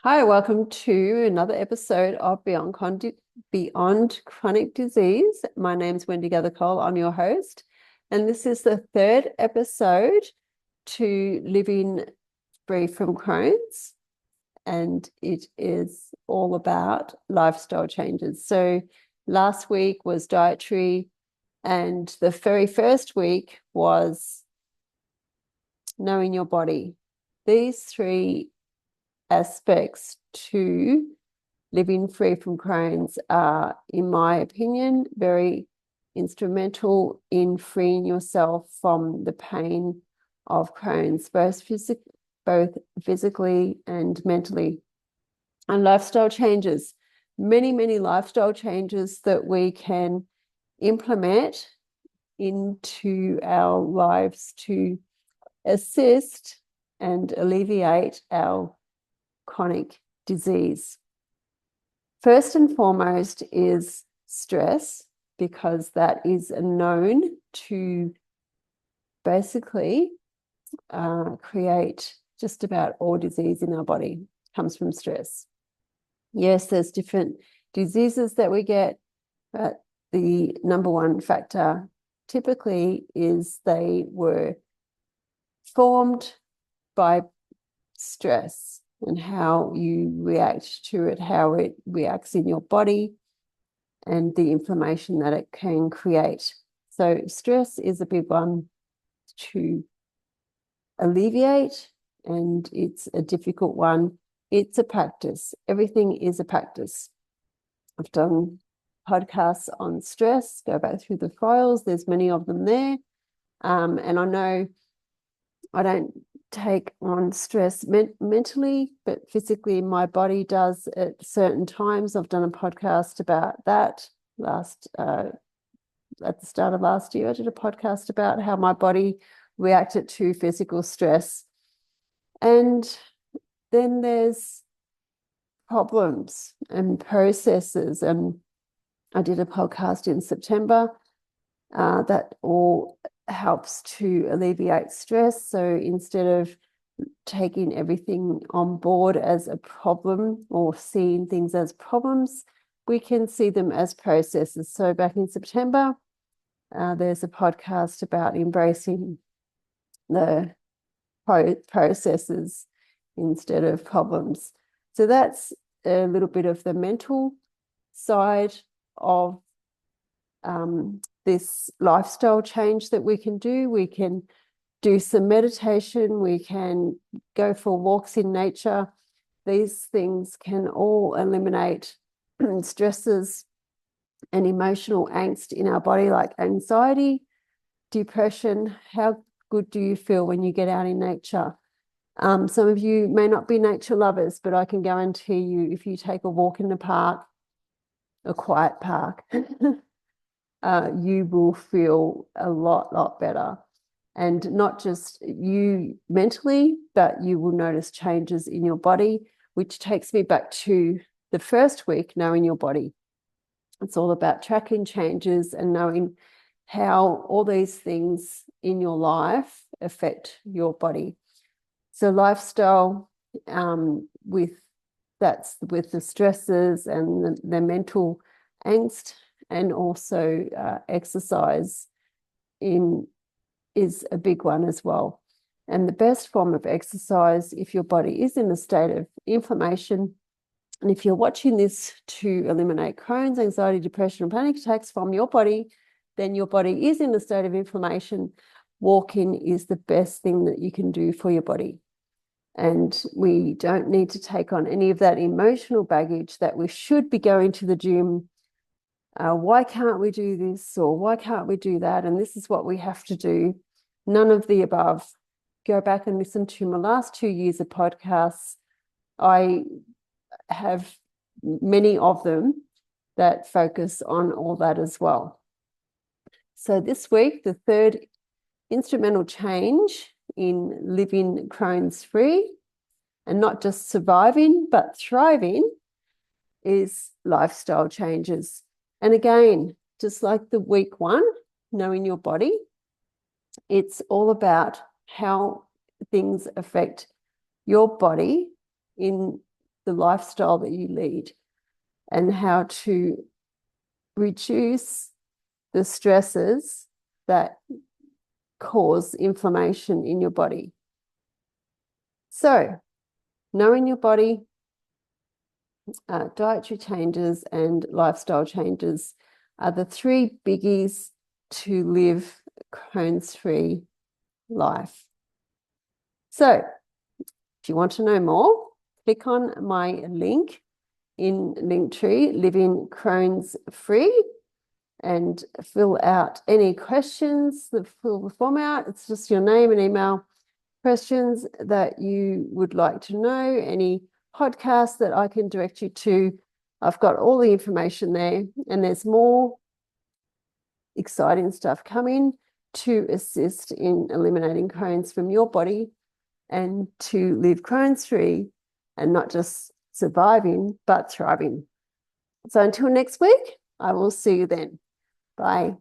Hi, welcome to another episode of Beyond Chronic Disease. My name's Wendy Gathercole. I'm your host, and this is the third episode to living free from Crohn's, and it is all about lifestyle changes. So last week was dietary, and the very first week was knowing your body. These three aspects to living free from Crohn's are, in my opinion, very instrumental in freeing yourself from the pain of Crohn's, both physically and mentally. And lifestyle changes, many lifestyle changes that we can implement into our lives to assist and alleviate our chronic disease. First and foremost is stress, because that is known to basically create just about all disease in our body. It comes from stress. Yes, there's different diseases that we get, but the number one factor typically is they were formed by stress and how you react to it, how it reacts in your body, and the inflammation that it can create. So stress is a big one to alleviate, and it's a difficult one. It's a practice. Everything is a practice. I've done podcasts on stress. Go back through the files. There's many of them there. And I know I don't take on stress mentally, but physically my body does at certain times. I've done a podcast about that at the start of last year. I did a podcast about how my body reacted to physical stress. And then there's problems and processes. And I did a podcast in September that all helps to alleviate stress. So instead of taking everything on board as a problem or seeing things as problems, we can see them as processes. So back in September, there's a podcast about embracing the processes instead of problems. So that's a little bit of the mental side of this lifestyle change that we can do. We can do some meditation. We can go for walks in nature. These things can all eliminate stresses and emotional angst in our body, like anxiety, depression. How good do you feel when you get out in nature? Some of you may not be nature lovers, but I can guarantee you, if you take a walk in the park, a quiet park, you will feel a lot better. And not just you mentally, but you will notice changes in your body, which takes me back to the first week, knowing your body. It's all about tracking changes and knowing how all these things in your life affect your body. So lifestyle, with the stresses and the mental angst, and also exercise is a big one as well. And the best form of exercise, if your body is in a state of inflammation, and if you're watching this to eliminate Crohn's, anxiety, depression, and panic attacks from your body, then your body is in a state of inflammation. Walking is the best thing that you can do for your body. And we don't need to take on any of that emotional baggage that we should be going to the gym. Why can't we do this, or why can't we do that? And this is what we have to do. None of the above. Go back and listen to my last 2 years of podcasts. I have many of them that focus on all that as well. So this week, the third instrumental change in living Crohn's free, and not just surviving, but thriving, is lifestyle changes. And again, just like the week one, knowing your body, it's all about how things affect your body in the lifestyle that you lead and how to reduce the stresses that cause inflammation in your body. So, knowing your body, dietary changes and lifestyle changes are the three biggies to live Crohn's-free life. So, if you want to know more, click on my link in Linktree, Living Crohn's Free, and fill out any questions, fill the form out. It's just your name and email, questions that you would like to know, any podcasts that I can direct you to. I've got all the information there, and there's more exciting stuff coming to assist in eliminating Crohn's from your body and to live Crohn's free and not just surviving, but thriving. So until next week, I will see you then. Bye.